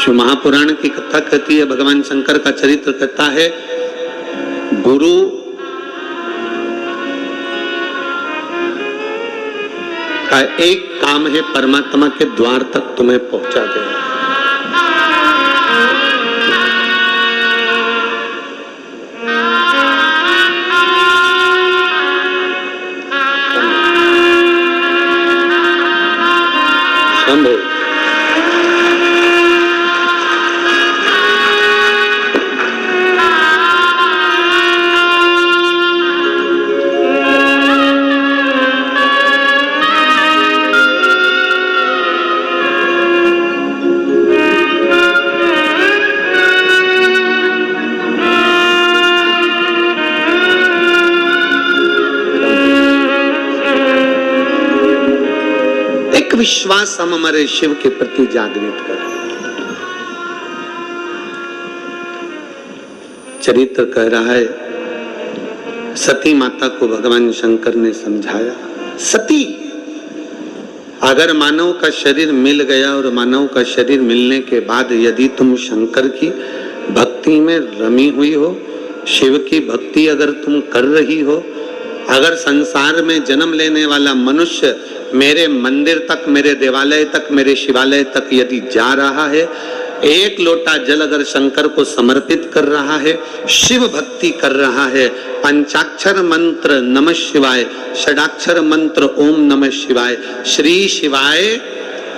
शिव महापुराण की कथा कहती है, भगवान शंकर का चरित्र कहता है, गुरु का एक काम है परमात्मा के द्वार तक तुम्हें पहुंचा देना। शंभो विश्वास हम हमारे शिव के प्रति जागृत करें। चरित्र कह रहा है, सती माता को भगवान शंकर ने समझाया, सती अगर मानव का शरीर मिल गया और मानव का शरीर मिलने के बाद यदि तुम शंकर की भक्ति में रमी हुई हो, शिव की भक्ति अगर तुम कर रही हो, अगर संसार में जन्म लेने वाला मनुष्य मेरे मंदिर तक, मेरे देवालय तक, मेरे शिवालय तक यदि जा रहा है, एक लोटा जल अगर शंकर को समर्पित कर रहा है, शिव भक्ति कर रहा है, पंचाक्षर मंत्र नमः शिवाय, षडाक्षर मंत्र ओम नमः शिवाय, श्री शिवाय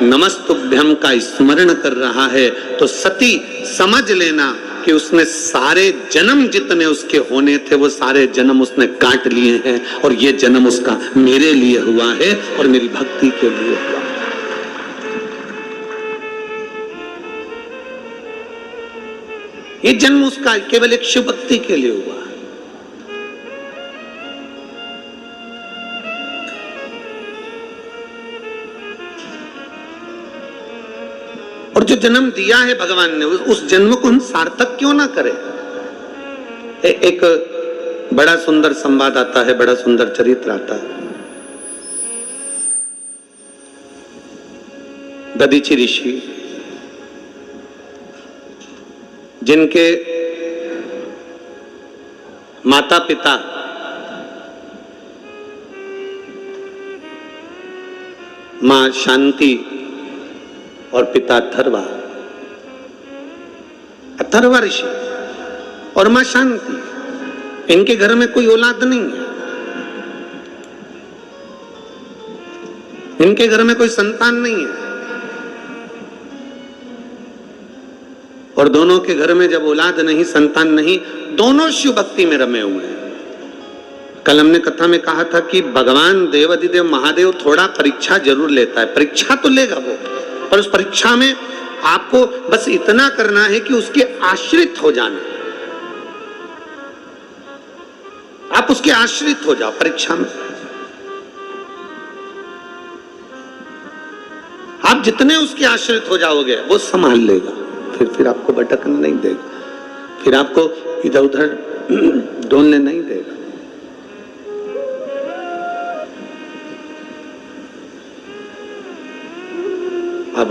नमस्तुभ्यम का स्मरण कर रहा है, तो सती समझ लेना कि उसने सारे जन्म जितने उसके होने थे वो सारे जन्म उसने काट लिए हैं, और ये जन्म उसका मेरे लिए हुआ है और मेरी भक्ति के लिए हुआ। ये जन्म उसका केवल एक शिव भक्ति के लिए हुआ। और जो जन्म दिया है भगवान ने, उस जन्म को हम सार्थक क्यों ना करें। एक बड़ा सुंदर संवाद आता है, बड़ा सुंदर चरित्र आता है। दधीचि ऋषि, जिनके माता पिता मां शांति और पिता अथर्वा, अथर्वा ऋषि और मां शांति, इनके घर में कोई औलाद नहीं है, इनके घर में कोई संतान नहीं है, और दोनों के घर में जब औलाद नहीं, संतान नहीं, दोनों शिव भक्ति में रमे हुए हैं। कल हमने कथा में कहा था कि भगवान देवाधिदेव महादेव थोड़ा परीक्षा जरूर लेता है, परीक्षा तो लेगा वो, पर उस परीक्षा में आपको बस इतना करना है कि उसके आश्रित हो जाना, आप उसके आश्रित हो जाओ परीक्षा में। आप जितने उसके आश्रित हो जाओगे वो संभाल लेगा, फिर आपको भटकने नहीं देगा, फिर आपको इधर उधर डोलने नहीं देगा। अब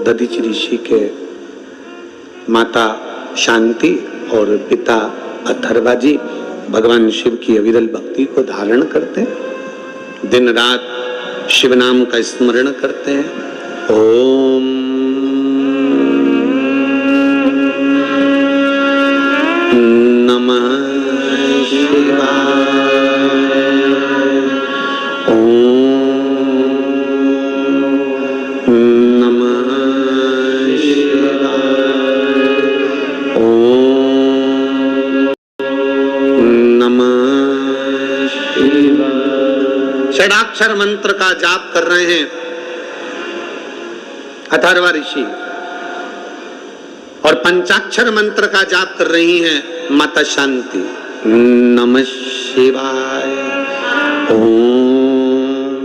दधीचि ऋषि के माता शांति और पिता अथर्वा जी भगवान शिव की अविरल भक्ति को धारण करते हैं, दिन रात शिव नाम का स्मरण करते हैं। ओम नमः शिवाय, षडाक्षर मंत्र का जाप कर रहे हैं अथर्वा ऋषि, और पंचाक्षर मंत्र का जाप कर रही हैं माता शांति। नमः शिवाय, ओम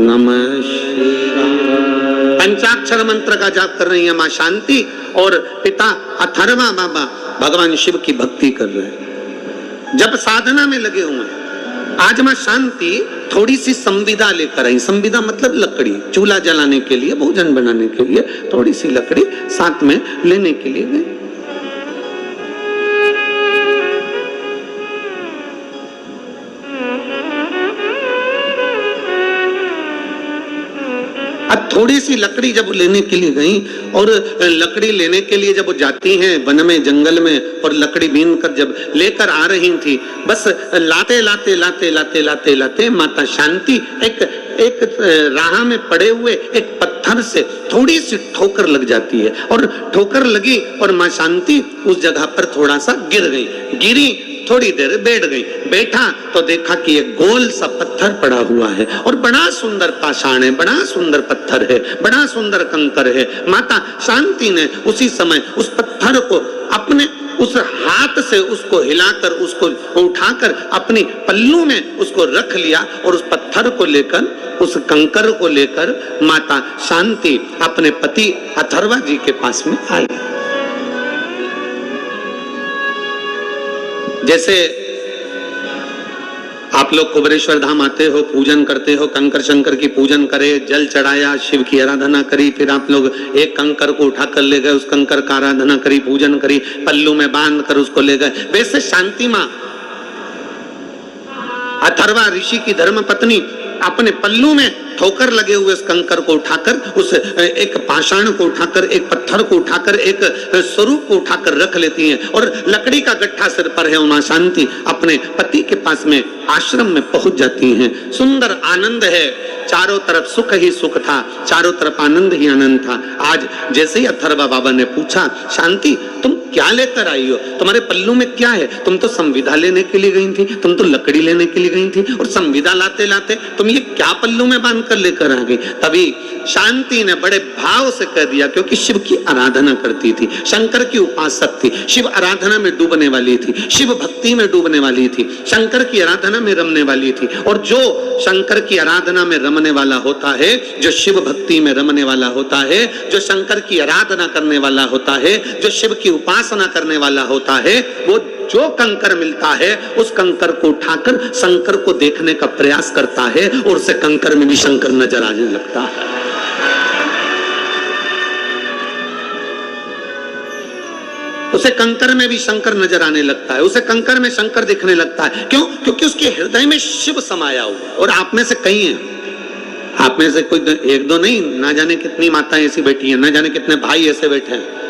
नमः शिवाय। पंचाक्षर मंत्र का जाप कर रही है मां शांति, और पिता अथर्वा बाबा भगवान शिव की भक्ति कर रहे हैं, जब साधना में लगे हुए हैं। आज मां शांति थोड़ी सी संविदा लेकर आई। संविदा मतलब लकड़ी, चूल्हा जलाने के लिए, भोजन बनाने के लिए थोड़ी सी लकड़ी साथ में लेने के लिए गई। अब थोड़ी सी लकड़ी जब लेने के लिए गई, और लकड़ी लेने के लिए जब जाती हैं वन में, जंगल में, और लकड़ी बीन कर जब लेकर आ रही थी, बस लाते लाते लाते लाते लाते लाते माता शांति एक राह में पड़े हुए एक पत्थर से थोड़ी सी ठोकर लग जाती है, और ठोकर लगी और मां शांति उस जगह पर थोड़ा सा गिर गई। गिरी, थोड़ी देर बैठ गई, बैठा तो देखा कि एक गोल सा पत्थर पड़ा हुआ है, और बड़ा सुंदर पाषाण है, बड़ा सुंदर पत्थर है, बड़ा सुंदर कंकर है। माता शांति ने उसी समय उस पत्थर को अपने उस हाथ से उसको हिलाकर, उसको उठाकर अपनी पल्लू में उसको रख लिया, और उस पत्थर को लेकर, उस कंकर को लेकर माता शांति अपने पति अथर्वा जी के पास में आई। जैसे आप लोग कुबेरेश्वर धाम आते हो, पूजन करते हो, कंकर शंकर की पूजन करे, जल चढ़ाया, शिव की आराधना करी, फिर आप लोग एक कंकर को उठाकर ले गए, उस कंकर का आराधना करी, पूजन करी, पल्लू में बांध कर उसको ले गए। वैसे शांति मां अथर्वा ऋषि की धर्म पत्नी अपने पल्लू में ठोकर लगे हुए उस कंकर को उठाकर, उस एक पाषाण को उठाकर, एक पत्थर को उठाकर, एक स्वरूप को उठाकर रख लेती हैं, और लकड़ी का गट्ठा सिर पर है। मां शांति अपने पति के पास में आश्रम में पहुंच जाती हैं। सुंदर आनंद है, चारों तरफ सुख ही सुख था, चारों तरफ आनंद ही आनंद था। आज जैसे ही अथर्वा बाबा ने पूछा, शांति तुम क्या लेकर आई हो, तुम्हारे पल्लू में क्या है? तुम तो संविदा लेने के लिए गई थी, तुम तो लकड़ी लेने के लिए गई थी, और संविदा लाते लाते तुम ये क्या पल्लू में बांध कर लेकर आ गई? तभी शांति ने बड़े भाव से कह दिया, क्योंकि शिव की आराधना करती थी, शंकर की उपासक थी, शिव आराधना में डूबने वाली थी, शिव भक्ति में डूबने वाली थी, शंकर की आराधना में रमने वाली थी। और जो शंकर की आराधना में रमने वाला होता है, जो शिव भक्ति में रमने वाला होता है, जो शंकर की आराधना करने वाला होता है, जो शिव की उपासना करने वाला होता है, वो जो कंकर मिलता है उस कंकर को उठाकर शंकर को देखने का प्रयास करता है, और उसे कंकर में भी शंकर नजर आने लगता है। उसे कंकर में भी शंकर नजर आने लगता है, उसे कंकर में शंकर दिखने लगता है। क्यों? क्योंकि उसके हृदय में शिव समाया हुआ है। और आप में से कई हैं, आप में से कोई एक दो नहीं, ना जाने कितनी माताएं ऐसी बैठी हैं, ना जाने कितने भाई ऐसे बैठे हैं।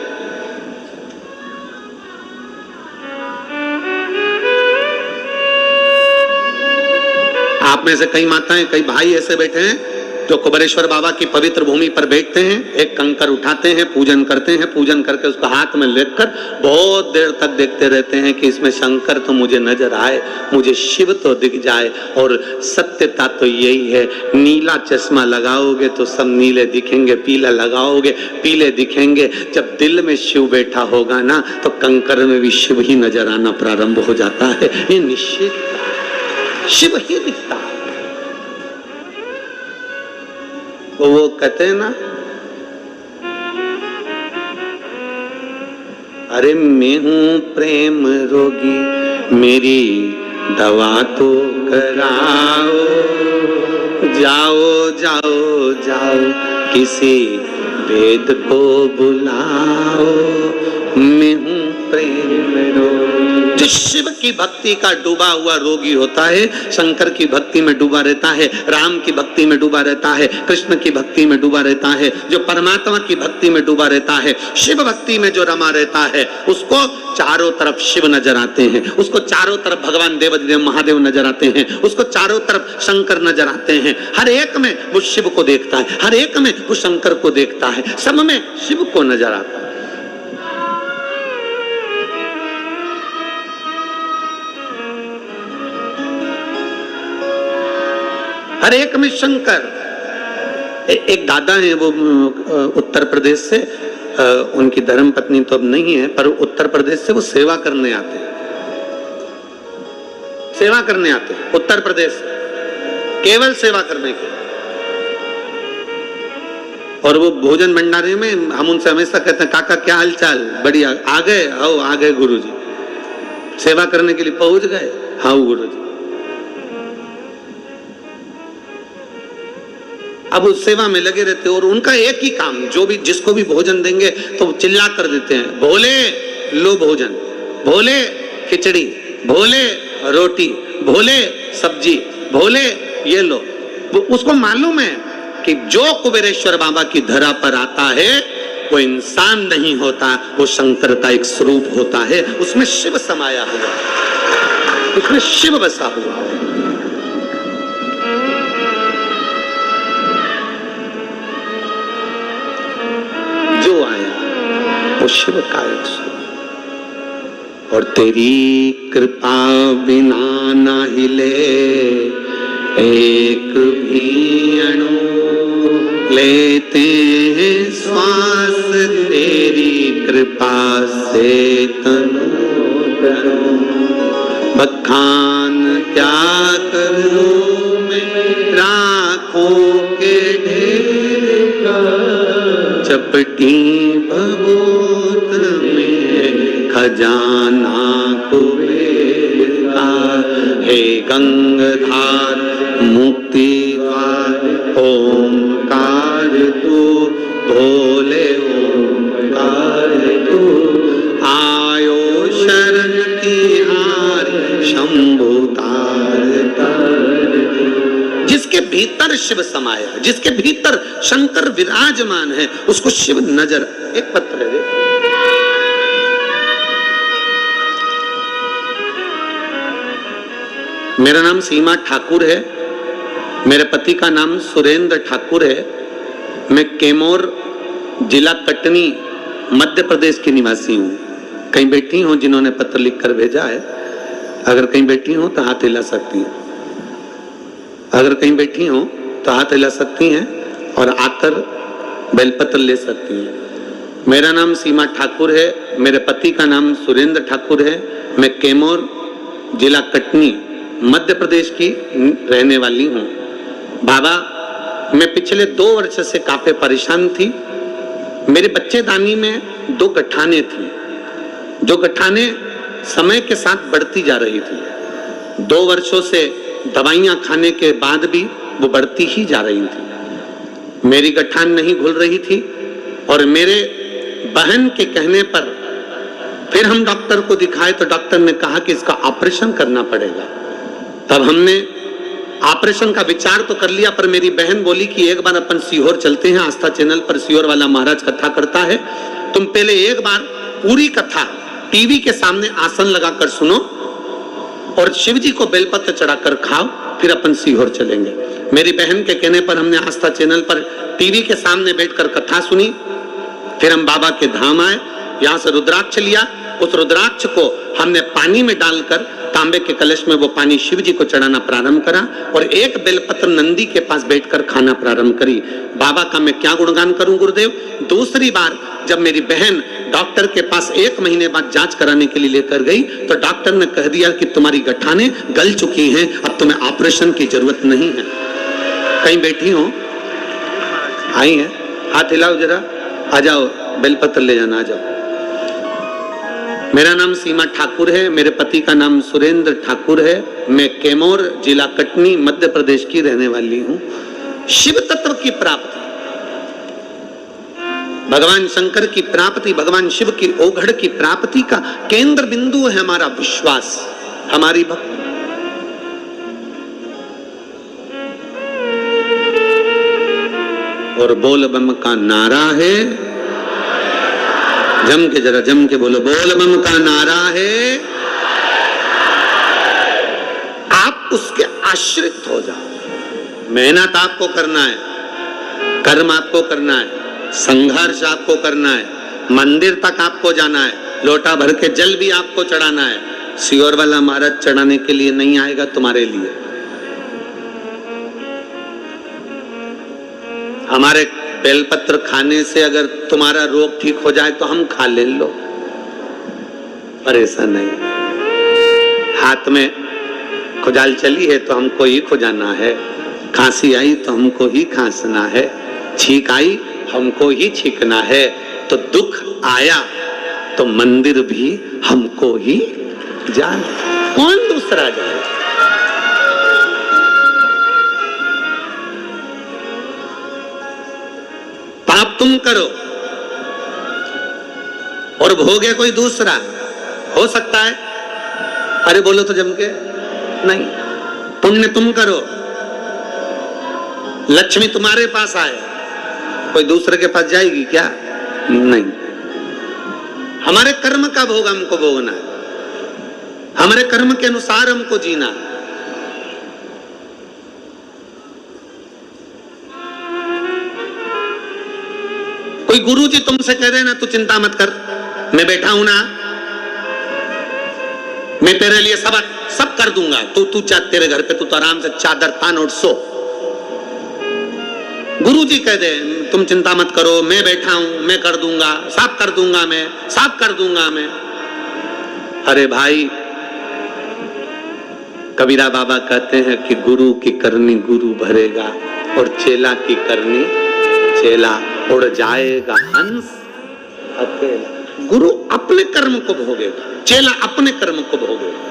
आप में से कई माताएं, कई भाई ऐसे बैठे हैं जो कुबेरेश्वर बाबा की पवित्र भूमि पर बैठते हैं, एक कंकर उठाते हैं, पूजन करते हैं, पूजन करके उसको हाथ में लेकर बहुत देर तक देखते रहते हैं कि इसमें शंकर तो मुझे नजर आए, मुझे शिव तो दिख जाए। और सत्यता तो यही है, नीला चश्मा लगाओगे तो सब नीले दिखेंगे, पीला लगाओगे पीले दिखेंगे। जब दिल में शिव बैठा होगा ना, तो कंकर में भी शिव ही नजर आना प्रारंभ हो जाता है। ये निश्चित शिव ही दिखता है। वो कहते हैं ना, अरे मैं हूं प्रेम रोगी, मेरी दवा तो कराओ, जाओ जाओ जाओ किसी वेद को बुलाओ, मैं हूं प्रेम रोगी। जो शिव की भक्ति का डूबा हुआ रोगी होता है, शंकर की भक्ति में डूबा रहता है, राम की भक्ति में डूबा रहता है, कृष्ण की भक्ति में डूबा रहता है, जो परमात्मा की भक्ति में डूबा रहता है, शिव भक्ति में जो रमा रहता है, उसको चारों तरफ शिव नजर आते हैं, उसको चारों तरफ भगवान देवादिदेव महादेव नजर आते हैं, उसको चारों तरफ शंकर नजर आते हैं। हर एक में वो शिव को देखता है, हर एक में वो शंकर को देखता है, सब में शिव को नजर आता है। हर एक में शंकर। एक दादा है, वो उत्तर प्रदेश से, उनकी धर्म पत्नी तो अब नहीं है, पर उत्तर प्रदेश से वो सेवा करने आते हैं, सेवा करने आते हैं उत्तर प्रदेश, केवल सेवा करने के। और वो भोजन भंडारे में हम उनसे हमेशा कहते हैं, काका क्या हालचाल? बढ़िया। आ गए? आओ आ गए गुरुजी। सेवा करने के लिए पहुंच गए? हाँ गुरुजी। अब उस सेवा में लगे रहते और उनका एक ही काम, जो भी जिसको भी भोजन देंगे तो चिल्ला कर देते हैं, भोले लो भोजन, भोले खिचड़ी, भोले रोटी, भोले सब्जी, भोले ये लो। उसको मालूम है कि जो कुबेरेश्वर बाबा की धरा पर आता है वो इंसान नहीं होता, वो शंकर का एक स्वरूप होता है, उसमें शिव समाया हुआ, उसमें शिव बसा हुआ है। जो आया वो शिव का एक स्वरूप। और तेरी कृपा बिना ना हिले एक भी अणु, लेते हैं श्वास तेरी कृपा से तनु तनु। बखान क्या करूं मैं राखों के ढेर का, चपटी भभूत में खजाना कुबेर का। हे गंगाधार मुक्ति द्वार ओंकार तू, भोले ओंकार तू। आयो शरण तिहार शंभु तार तार। जिसके भीतर शिव समाया, जिसके भीतर शंकर विराजमान है, उसको शिव नजर। एक पत्र है, मेरा नाम सीमा ठाकुर है, मेरे पति का नाम सुरेंद्र ठाकुर है। मैं कैमूर जिला कटनी मध्य प्रदेश की निवासी हूँ। कहीं बैठी हूँ जिन्होंने पत्र लिखकर भेजा है, अगर कहीं बैठी हूँ तो हाथ हिला सकती हैं, अगर कहीं बैठी हूँ तो हाथ हिला सकती हैं और आकर बेलपत्र ले सकती हैं। मेरा नाम सीमा ठाकुर है, मेरे पति का नाम सुरेंद्र ठाकुर है। मैं कैमूर जिला कटनी मध्य प्रदेश की रहने वाली हूँ। बाबा, मैं पिछले 2 वर्ष से काफी परेशान थी। मेरे बच्चेदानी में 2 गठाने थी, जो गठाने समय के साथ बढ़ती जा रही थी। 2 वर्षों से दवाइयां खाने के बाद भी वो बढ़ती ही जा रही थी। मेरी गठान नहीं घुल रही थी और मेरे बहन के कहने पर फिर हम डॉक्टर को दिखाए तो डॉक्टर ने कहा कि इसका ऑपरेशन करना पड़ेगा। तब हमने ऑपरेशन का विचार तो कर लिया, पर मेरी बहन बोली कि एक बार अपन सीहोर चलते हैं, आस्था चैनल पर सीहोर वाला महाराज कथा करता है, तुम पहले एक बार पूरी कथा टीवी के सामने आसन लगाकर सुनो और शिव जी को बेलपत्र चढ़ाकर खाओ, फिर अपन सीहोर चलेंगे। मेरी बहन के कहने पर हमने आस्था चैनल पर टीवी के सामने बैठकर कथा सुनी। फिर हम बाबा के धाम आए, यहाँ से रुद्राक्ष लिया, उस रुद्राक्ष को हमने पानी में डालकर तांबे के कलश में वो पानी शिव जी को चढ़ाना प्रारंभ करा और एक बेलपत्र नंदी के पास बैठकर खाना प्रारंभ करी। बाबा का मैं क्या गुणगान करूं गुरुदेव। दूसरी बार जब मेरी बहन डॉक्टर के पास 1 महीने बाद जांच कराने के लिए लेकर गई तो डॉक्टर ने कह दिया कि तुम्हारी गठाने गल चुकी हैं, अब तुम्हें ऑपरेशन की जरूरत नहीं है। कहीं बैठी हो, आई है, हाथ हिलाओ जरा, आ जाओ, बेलपत्र ले जाना, आ जाओ। मेरा नाम सीमा ठाकुर है, मेरे पति का नाम सुरेंद्र ठाकुर है। मैं कैमूर जिला कटनी मध्य प्रदेश की रहने वाली हूँ। शिव तत्व की प्राप्ति, भगवान शंकर की प्राप्ति, भगवान शिव की ओघड़ की प्राप्ति का केंद्र बिंदु है हमारा विश्वास, हमारी भक्ति। और बोल बम का नारा है, जम के जरा जम के बोलो, बोल बम का नारा है। आप उसके आश्रित हो जाओ। मेहनत आपको करना है, कर्म आपको करना है, संघर्ष आपको करना है, मंदिर तक आपको जाना है, लोटा भर के जल भी आपको चढ़ाना है। सीहोर वाला महाराज चढ़ाने के लिए नहीं आएगा तुम्हारे लिए। हमारे बेलपत्र खाने से अगर तुम्हारा रोग ठीक हो जाए तो हम खा ले लो, पर ऐसा नहीं। हाथ में खुजाल चली है तो हमको ही खुजाना है, खांसी आई तो हमको ही खांसना है, छींक आई हमको ही छींकना है, तो दुख आया तो मंदिर भी हमको ही जाना, कौन दूसरा जाए। तुम करो और भोगे कोई दूसरा, हो सकता है? अरे बोलो तो जम के, नहीं। पुण्य तुम करो, लक्ष्मी तुम्हारे पास आए, कोई दूसरे के पास जाएगी क्या? नहीं। हमारे कर्म का भोग हमको भोगना है, हमारे कर्म के अनुसार हमको जीना है। कोई गुरु जी तुमसे कह रहे ना तू चिंता मत कर, मैं बैठा हूं ना, मैं तेरे लिए सब कर दूंगा, तू तेरे घर पे तू तो आराम से चादर तान और सो। गुरु जी कह दे तुम चिंता मत करो, मैं बैठा हूं, मैं कर दूंगा, साफ कर दूंगा, मैं साफ कर दूंगा मैं। अरे भाई, कबीरा बाबा कहते हैं कि गुरु की करनी गुरु भरेगा और चेला की करनी चेला उड़ जाएगा हंस अकेला। गुरु अपने कर्म को भोगेगा, चेला अपने कर्म को भोगेगा।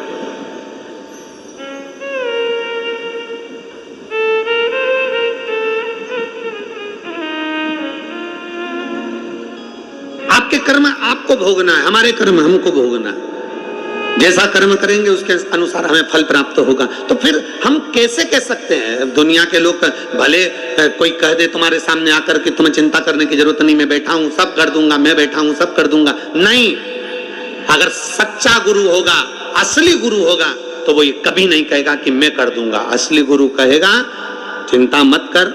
आपके कर्म आपको भोगना है, हमारे कर्म हमको भोगना है। जैसा कर्म करेंगे उसके अनुसार हमें फल प्राप्त होगा। तो फिर हम कैसे कह सकते हैं? दुनिया के लोग भले कोई कह दे तुम्हारे सामने आकर कि तुम्हें चिंता करने की जरूरत नहीं, मैं बैठा हूं सब कर दूंगा, मैं बैठा हूं सब कर दूंगा, नहीं। अगर सच्चा गुरु होगा, असली गुरु होगा, तो वो ये कभी नहीं कहेगा कि मैं कर दूंगा। असली गुरु कहेगा चिंता मत कर,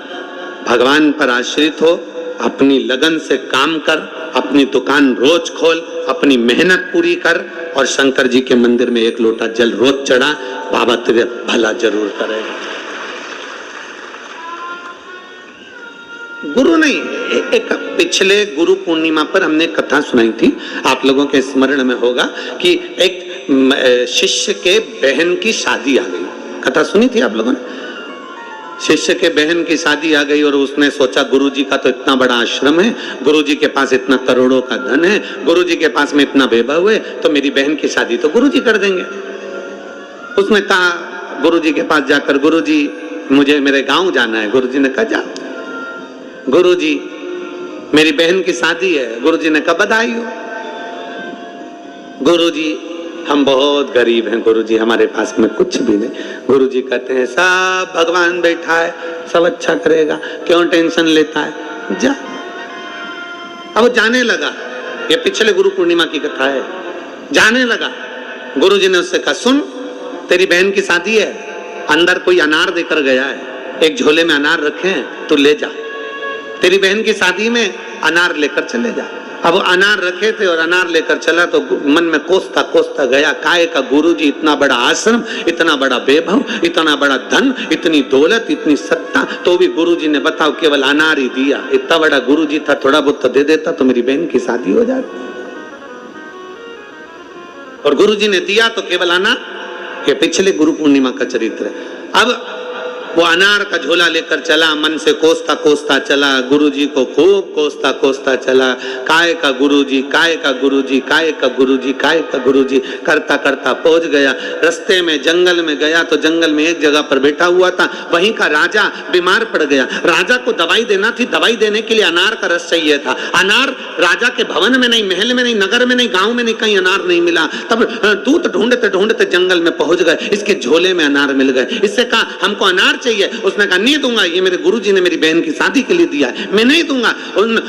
भगवान पर आश्रित हो, अपनी लगन से काम कर, अपनी दुकान रोज खोल, अपनी मेहनत पूरी कर और शंकर जी के मंदिर में एक लोटा जल रोज चढ़ा, बाबा तेरे भला जरूर करेगा। गुरु नहीं। एक पिछले गुरु पूर्णिमा पर हमने कथा सुनाई थी, आप लोगों के स्मरण में होगा कि एक शिष्य के बहन की शादी आ गई। कथा सुनी थी आप लोगों ने? शिष्य के बहन की शादी आ गई और उसने सोचा गुरुजी का तो इतना बड़ा आश्रम है, गुरुजी के पास इतना करोड़ों का धन है, गुरुजी के पास में इतना वैभव है, तो मेरी बहन की शादी तो गुरुजी कर देंगे। उसने कहा गुरुजी के पास जाकर, गुरुजी मुझे मेरे गांव जाना है। गुरुजी ने कहा जाओ। गुरुजी मेरी बहन की शादी है। गुरुजी ने कहा बधाई हो। गुरुजी हम बहुत गरीब हैं गुरुजी, हमारे पास में कुछ भी नहीं। गुरुजी कहते हैं सब भगवान बैठा है, सब अच्छा करेगा, क्यों टेंशन लेता है, जा। अब वो जाने लगा, ये पिछले गुरु पूर्णिमा की कथा है। जाने लगा, गुरुजी ने उससे कहा सुन, तेरी बहन की शादी है, अंदर कोई अनार देकर गया है, एक झोले में अनार रखे हैं, तू ले जा, तेरी बहन की शादी में अनार लेकर चले जा। अब अनार रखे थे और अनार लेकर चला तो मन में कोसता कोसता गया, काय का गुरुजी, इतना बड़ा आश्रम, इतना बड़ा वैभव, इतना बड़ा धन, इतनी दौलत, इतनी सत्ता, तो भी गुरुजी ने बताओ केवल अनार ही दिया। इतना बड़ा गुरुजी था, थोड़ा बहुत तो दे देता तो मेरी बहन की शादी हो जाती। और गुरुजी ने दिया तो केवल अनार। ये पिछले गुरु पूर्णिमा का चरित्र है। अब वो अनार का झोला लेकर चला, मन से कोसता कोसता चला, गुरुजी को खूब कोसता कोसता चला, काय का गुरुजी, काय का गुरुजी, काय का गुरुजी, काय का गुरुजी करता करता पहुंच गया। रास्ते में जंगल में गया तो जंगल में एक जगह पर बैठा हुआ था, वहीं का राजा बीमार पड़ गया। राजा को दवाई देना थी, दवाई देने के लिए अनार का रस चाहिए था। अनार राजा के भवन में नहीं, महल में नहीं, नगर में नहीं, गांव में नहीं, कहीं अनार नहीं मिला। तब दूत ढूंढते ढूंढते जंगल में पहुंच गए, इसके झोले में अनार मिल गए। इससे कहा हमको अनार चाहिए। उसने कहा नहीं दूंगा, ये मेरे गुरुजी ने मेरी बहन की शादी के लिए दिया है, मैं नहीं दूंगा।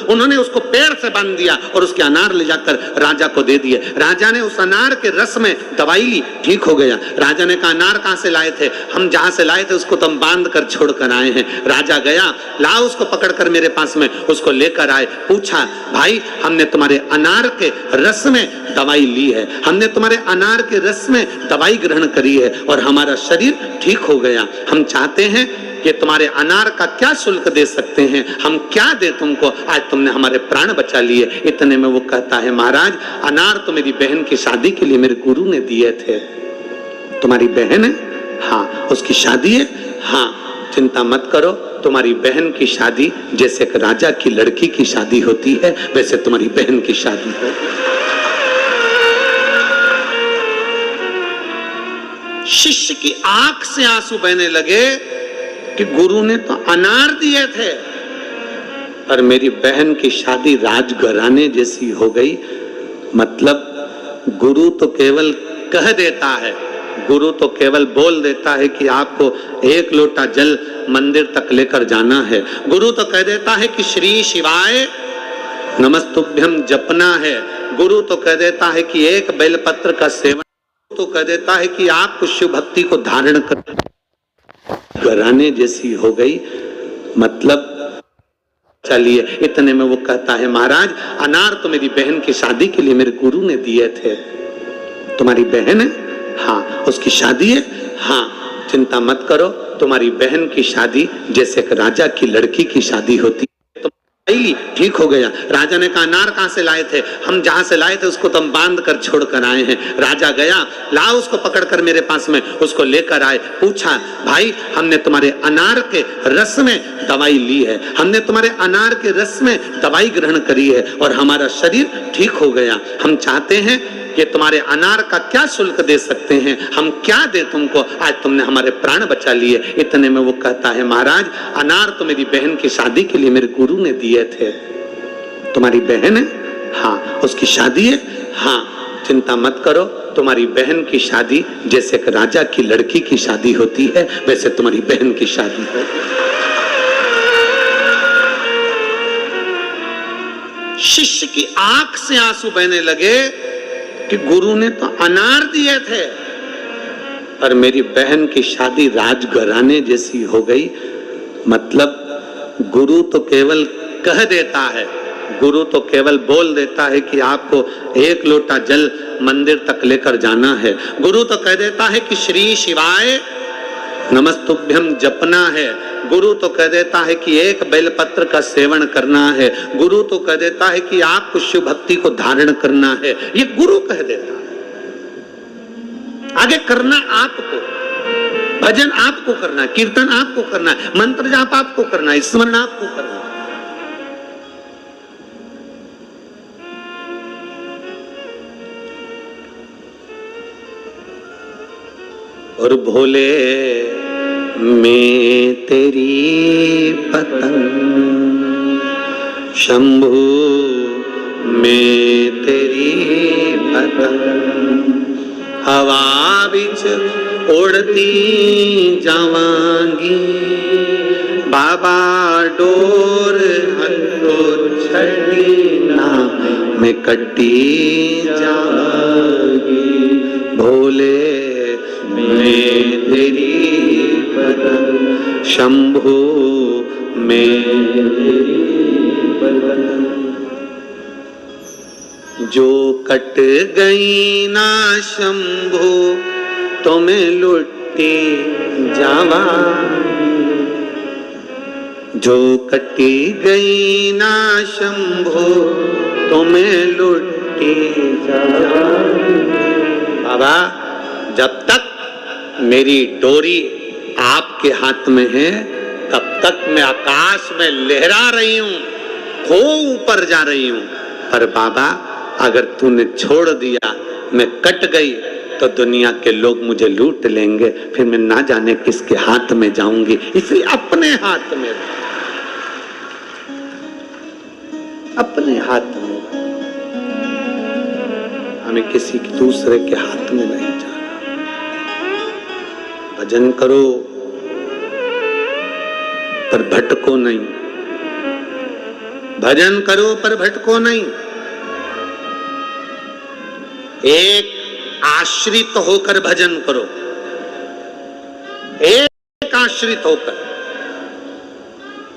उन्होंने उसको पेड़ से बांध दिया और उसके अनार ले जाकर राजा को दे दिए। राजा ने उस अनार के रस में दवाई ली, ठीक हो गया। राजा ने कहा अनार कहां से लाए थे? हम जहां से लाए थे उसको तो हम बांध कर छोड़ कर आए हैं। राजा गया, लाओ उसको पकड़ कर मेरे पास में, उसको लेकर आए। पूछा भाई हमने तुम्हारे अनार के रस में दवाई ली है, हमने तुम्हारे अनार के रस में दवाई ग्रहण करी है और हमारा शरीर ठीक हो गया। हम चाहते हैं कि तुम्हारे अनार का क्या शुल्क दे सकते हैं, हम क्या दे तुमको, आज तुमने हमारे प्राण बचा लिए। इतने में वो कहता है महाराज अनार तो मेरी बहन की शादी के लिए मेरे गुरु ने दिए थे। तुम्हारी बहन है? हाँ। उसकी शादी है? हाँ। चिंता मत करो, तुम्हारी बहन की शादी जैसे एक राजा की लड़की की शादी होती है वैसे तुम्हारी बहन की शादी हो। शिष्य की आंख से आंसू बहने लगे कि गुरु ने तो अनार दिए थे, पर मेरी बहन की शादी राजघराने जैसी हो गई। मतलब गुरु तो केवल कह देता है, गुरु तो केवल बोल देता है कि आपको एक लोटा जल मंदिर तक लेकर जाना है। गुरु तो कह देता है कि श्री शिवाय नमस्तुभ्यम जपना है। गुरु तो कह देता है कि एक बेलपत्र का सेवन, तो कह देता है कि आप शिव भक्ति को धारण कर। घराने जैसी हो गई। मतलब चलिए, इतने में वो कहता है महाराज अनार तो मेरी बहन की शादी के लिए मेरे गुरु ने दिए थे। तुम्हारी बहन है? हाँ। उसकी शादी है? हाँ। चिंता मत करो, तुम्हारी बहन की शादी जैसे एक राजा की लड़की की शादी होती। ठीक हो गया। राजा ने कहा अनार कहां से लाए थे? हम जहां से लाए थे उसको तो हम बांध कर छोड़ कर आए हैं। राजा गया, लाओ उसको पकड़ कर मेरे पास में, उसको लेकर आए। पूछा भाई हमने तुम्हारे अनार के रस में दवाई ली है, हमने तुम्हारे अनार के रस में दवाई ग्रहण करी है और हमारा शरीर ठीक हो गया। हम चाहते हैं कि तुम्हारे अनार का क्या शुल्क दे सकते हैं, हम क्या दे तुमको, आज तुमने हमारे प्राण बचा लिए। इतने में वो कहता है महाराज अनार तो मेरी बहन की शादी के लिए मेरे गुरु ने दिए थे। तुम्हारी बहन है? हाँ। उसकी शादी है? हाँ। चिंता मत करो, तुम्हारी बहन की शादी जैसे एक राजा की लड़की की शादी होती है वैसे तुम्हारी बहन की शादी हो। शिष्य की आंख से आंसू बहने लगे कि गुरु ने तो अनार दिए थे पर मेरी बहन की शादी राजघराने जैसी हो गई। मतलब गुरु तो केवल कह देता है, गुरु तो केवल बोल देता है कि आपको एक लोटा जल मंदिर तक लेकर जाना है। गुरु तो कह देता है कि श्री शिवाय नमस्तुभ्यम जपना है। गुरु तो कह देता है कि एक बेलपत्र का सेवन करना है। गुरु तो कह देता है कि आपको शिव भक्ति को धारण करना है। ये गुरु कह देता है। आगे करना आपको, भजन आपको करना है, कीर्तन आपको करना है, मंत्र जाप आपको करना है, स्मरण आपको करना है। और भोले मैं तेरी पतंग, शंभू मैं तेरी पतंग, हवा बिच उड़ती जावांगी, बाबा डोर हल्लो छड़ी ना मैं कटी जावांगी। भोले मैं तेरी पतंग, शंभू मैं तेरी पतंग, जो कट गई ना शंभू तो मैं लुटी जावा, जो कटी गई ना शंभू तो मैं लुटी जावा। बाबा जब तक मेरी डोरी आपके हाथ में है तब तक मैं आकाश में लहरा रही हूं, खो ऊपर जा रही हूं। पर बाबा अगर तूने छोड़ दिया, मैं कट गई तो दुनिया के लोग मुझे लूट लेंगे, फिर मैं ना जाने किसके हाथ में जाऊंगी। इसलिए अपने हाथ में, अपने हाथ में, हमें किसी दूसरे के हाथ में नहीं जाना। भजन करो पर भटको नहीं, भजन करो पर भटको नहीं। एक आश्रित होकर भजन करो, एक आश्रित होकर,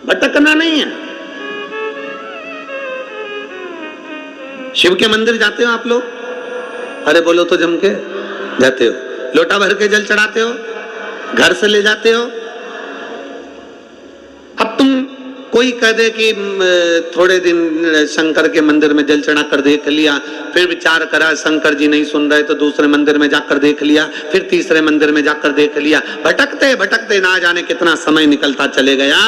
भटकना नहीं है। शिव के मंदिर जाते हो आप लोग? अरे बोलो तो जम के जाते हो, लोटा भर के जल चढ़ाते हो, घर से ले जाते हो। अब तुम कोई कह दे कि थोड़े दिन शंकर के मंदिर में जल चढ़ा कर देख लिया, फिर विचार करा शंकर जी नहीं सुन रहे तो दूसरे मंदिर में जाकर देख लिया, फिर तीसरे मंदिर में जाकर देख लिया। भटकते भटकते ना जाने कितना समय निकलता चले गया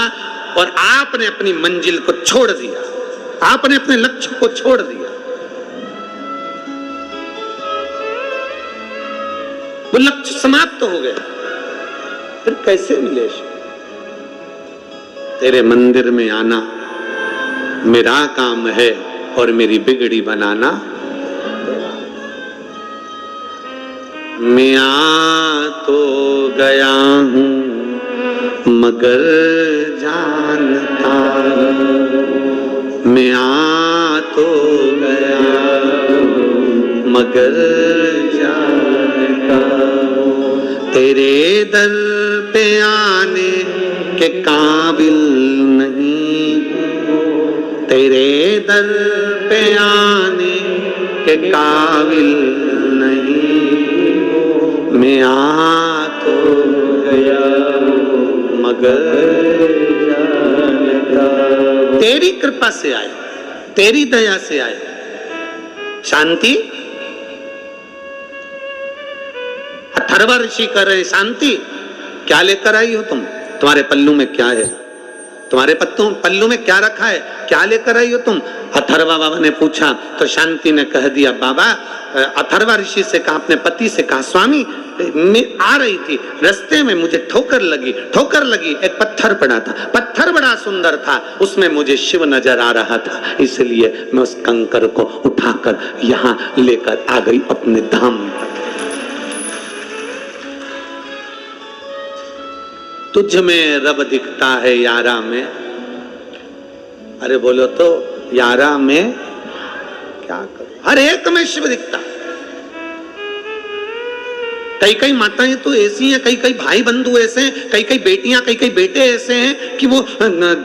और आपने अपनी मंजिल को छोड़ दिया, आपने अपने लक्ष्य को छोड़ दिया। वो लक्ष्य समाप्त हो गया, फिर कैसे मिले? तेरे मंदिर में आना मेरा काम है और मेरी बिगड़ी बनाना। मैं आ तो गया हूँ मगर जानता, मैं आ तो गया मगर जानता, तेरे दर पे आने के काबिल नहीं, तेरे दर पे आने के काबिल नहीं, मैं आ तो गया मगर जानता। तेरी कृपा से आए, तेरी दया से आए। शांति, अथर्व ऋषि कर रहे शांति, क्या लेकर आई हो तुम? तुम्हारे पल्लू में क्या है? तुम्हारे पल्लू में क्या रखा है? क्या लेकर आई हो तुम? अथर्वा बाबा ने पूछा तो शांति ने कह दिया, बाबा, अथर्वा ऋषि से कहा, अपने पति से कहा, स्वामी मैं आ रही थी, रास्ते में मुझे ठोकर लगी, एक पत्थर पड़ा था, पत्थर बड़ा सुंदर था, उसमें मुझे शिव नजर आ रहा था, इसलिए मैं उस कंकर को उठाकर यहाँ लेकर आ गई अपने धाम पर। तुझ में रब दिखता है यारा में। अरे बोलो तो यारा में क्या करूं? हर एक में शिव दिखता। कई कई माताएं तो ऐसी हैं, कई कई भाई बंधु ऐसे हैं, कई कई बेटियां, कई कई बेटे ऐसे हैं कि वो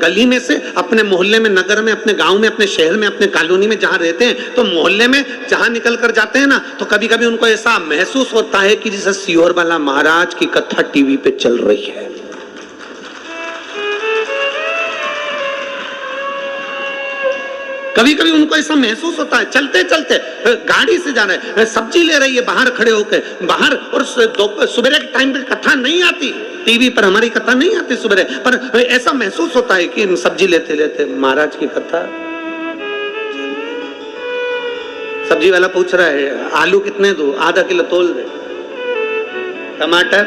गली में से अपने मोहल्ले में, नगर में, अपने गांव में, अपने शहर में, अपने कॉलोनी में जहां रहते हैं, तो मोहल्ले में जहां निकल कर जाते हैं ना, तो कभी कभी उनको ऐसा महसूस होता है कि जैसे सियोर वाला महाराज की कथा टीवी पे चल रही है। कभी कभी उनको ऐसा महसूस होता है, चलते चलते गाड़ी से जा रहे हैं, सब्जी ले रही है बाहर खड़े होकर, बाहर, और सुबह के टाइम पे कथा नहीं आती टीवी पर, हमारी कथा नहीं आती सुबह, पर ऐसा महसूस होता है कि सब्जी लेते लेते महाराज की कथा। सब्जी वाला पूछ रहा है, आलू कितने दूं? आधा किलो तोल दे। टमाटर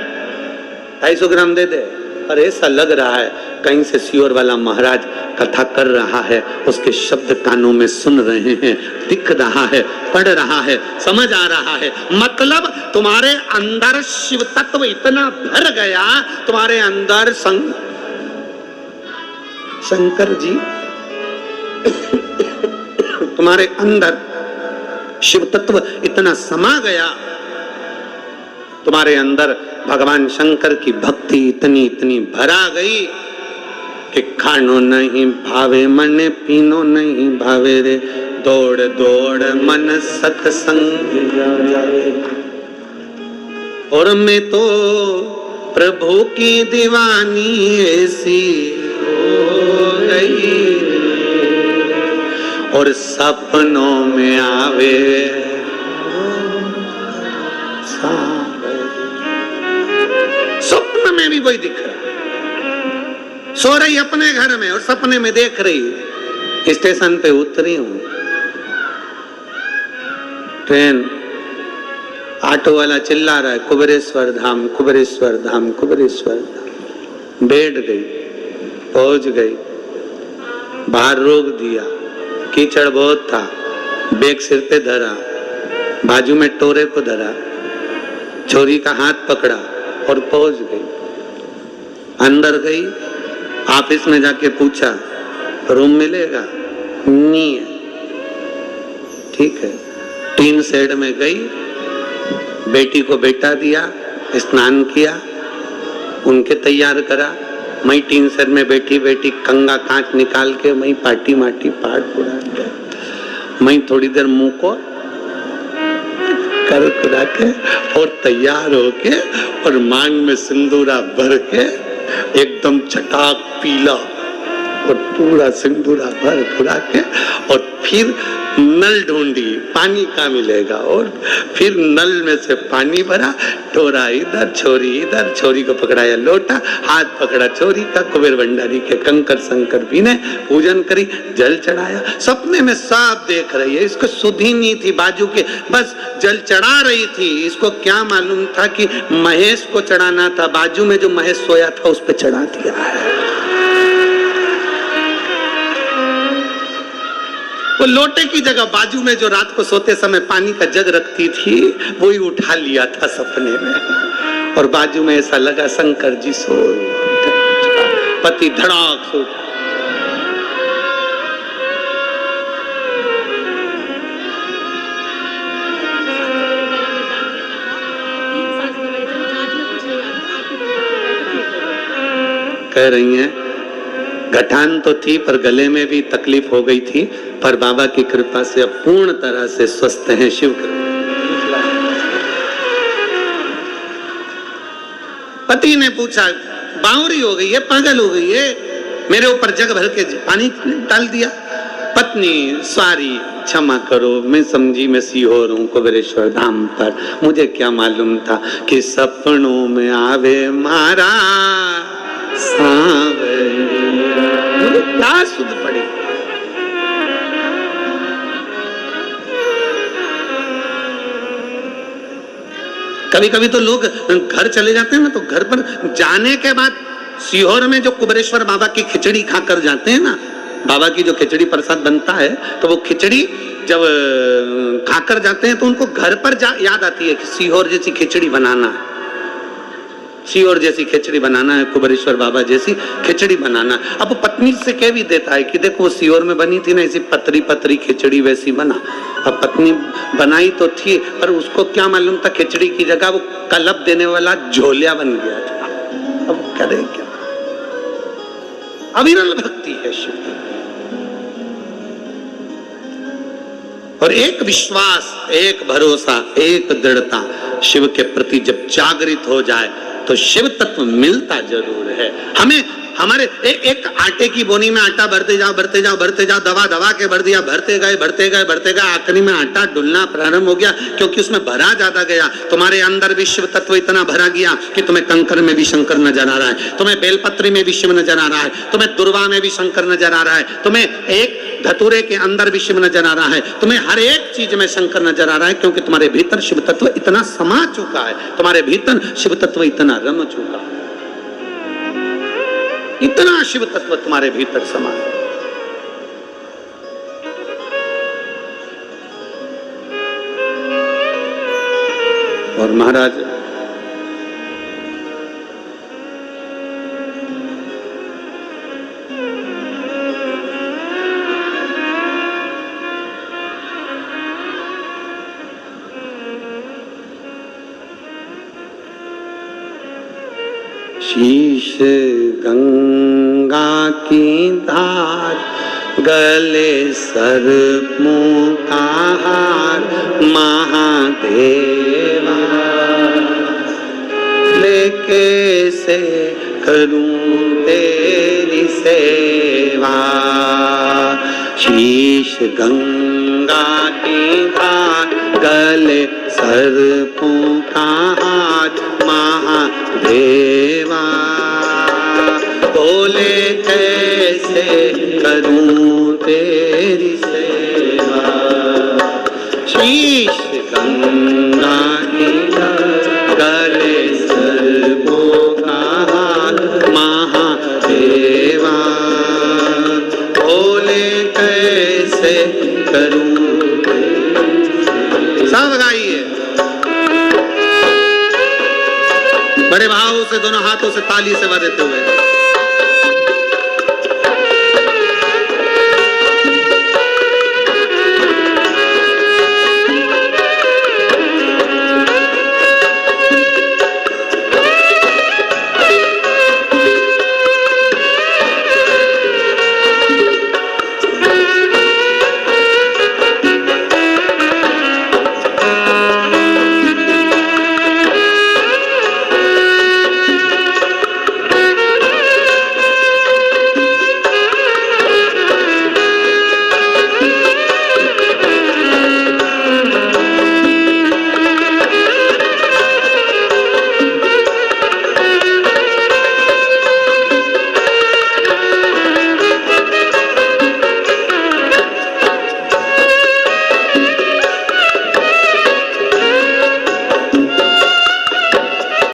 250 ग्राम दे दे। और ऐसा लग रहा है कहीं से सियोर वाला महाराज कथा कर रहा है, उसके शब्द कानों में सुन रहे हैं, दिख रहा है, पढ़ रहा है, समझ आ रहा है। मतलब तुम्हारे अंदर शिव तत्व इतना भर गया, तुम्हारे अंदर शंकर जी तुम्हारे अंदर शिव तत्व इतना समा गया, तुम्हारे अंदर भगवान शंकर की भक्ति इतनी इतनी भरा गई कि खानो नहीं भावे मन, पीनो नहीं भावे रे, दौड़ दौड़ मन सत्संग जाए। और मैं तो प्रभु की दीवानी ऐसी हो गई, और सपनों में आवे स्वप्न में भी वही दिख रहा। सो रही अपने घर में और सपने में देख रही। स्टेशन पे उतरी हूं, ट्रेन, ऑटो वाला चिल्ला रहा है, कुबेरेश्वर धाम, कुबेरेश्वर धाम, कुबेरेश्वर धाम। बैठ गई, पहुंच गई, बाहर रोक दिया, कीचड़ बहुत था, बैग सिर पे धरा, बाजू में टोरे को धरा, छोरी का हाथ पकड़ा और पहुंच गई। अंदर गई, ऑफिस में जाके पूछा रूम मिलेगा? नहीं है। ठीक है, टीन शेड में गई, बेटी को बेटा दिया, स्नान किया, उनके तैयार करा। मैं टीन शेड में बैठी बैठी कंगा कांच निकाल के मैं पाटी माटी पाट पुरा दिया। मैं थोड़ी देर मुंह को कर खुदा के और तैयार होके और मांग में सिंदूरा भर के एकदम चटाक पीला और पूरा सिंदूरा भर खुदा के, और फिर नल ढूंढी पानी का मिलेगा, और फिर नल में से पानी भरा, टोरा इधर छोरी इधर, छोरी को पकड़ाया लोटा, हाथ पकड़ा छोरी का, कुबेर भंडारी के कंकर शंकर भी ने पूजन करी, जल चढ़ाया। सपने में सब देख रही है, इसको सुधी नहीं थी बाजू के, बस जल चढ़ा रही थी। इसको क्या मालूम था कि महेश को चढ़ाना था, बाजू में जो महेश सोया था उस पर चढ़ा दिया है। वो लोटे की जगह बाजू में जो रात को सोते समय पानी का जग रखती थी, वो ही उठा लिया था सपने में। और बाजू में ऐसा लगा शंकर जी सो, पति धड़ाक सो। कह रही हैं गठान तो थी पर गले में भी तकलीफ हो गई थी, पर बाबा की कृपा से अब पूर्ण तरह से स्वस्थ हैं। शिव कृपा। पति ने पूछा, बावरी हो गई है, पागल हो गई है, मेरे ऊपर जग भर के पानी डाल दिया। पत्नी, सॉरी, क्षमा करो, मैं समझी मैं सीहोर हूं कुबेरेश्वर धाम पर, मुझे क्या मालूम था कि सपनों में आवे मारा मुझे क्या सुध पड़ी। कभी कभी तो लोग घर चले जाते हैं ना, तो घर पर जाने के बाद सीहोर में जो कुबेरेश्वर बाबा की खिचड़ी खाकर जाते हैं ना, बाबा की जो खिचड़ी प्रसाद बनता है, तो वो खिचड़ी जब खाकर जाते हैं तो उनको घर पर याद आती है कि सीहोर जैसी खिचड़ी बनाना है, सीहोर जैसी खिचड़ी बनाना है, कुबेरेश्वर बाबा जैसी खिचड़ी बनाना। अब वो पत्नी से कह भी देता है कि देखो वो सीहोर में बनी थी ना, ऐसी पतरी पतरी खिचड़ी वैसी बना। अब पत्नी बनाई तो थी, पर उसको क्या मालूम था खिचड़ी की जगह वो कलप देने वाला झोलिया बन गया था। अब करे क्या, अविरल भक्ति है शिव की। और एक विश्वास, एक भरोसा, एक दृढ़ता शिव के प्रति जब जागृत हो जाए तो शिव तत्व मिलता जरूर है हमें। हमारे एक आटे की बोनी में आटा भरते जाओ भरते जाओ भरते जाओ, दबा दबा के भर दिया, भरते गए भरते गए भरते गए, आखिरी में आटा डुलना प्रारंभ हो गया, क्योंकि उसमें भरा ज्यादा गया। तुम्हारे अंदर भी शिव तत्व इतना भरा गया कि तुम्हें कंकर में भी शंकर नजर आ रहा है, तुम्हें बेलपत्री में भी शिव नजर आ रहा है, तुम्हें दुर्वा में भी शंकर नजर आ रहा है, तुम्हें एक धतूरे के अंदर भी शिव नजर आ रहा है, तुम्हें हर एक चीज में शंकर नजर आ रहा है, क्योंकि तुम्हारे भीतर शिव तत्व इतना समा चुका है, तुम्हारे भीतर शिव तत्व इतना रम चुका है, इतना शिव तत्व तुम्हारे भीतर समा है। और महाराज शीश गंगा की धार, गले सर्पों का हार, महादेवा लेके से करूं तेरी सेवा। शीश गंगा की धार, गले सर्पों का हार, महादेवा बोले कैसे करूं तेरी सेवा। शीश गंगा की गले सर्पों का हार, महादेवा बोले कैसे करूं। सब गाइए बड़े भाव से, दोनों हाथों से ताली से बजाते हुए।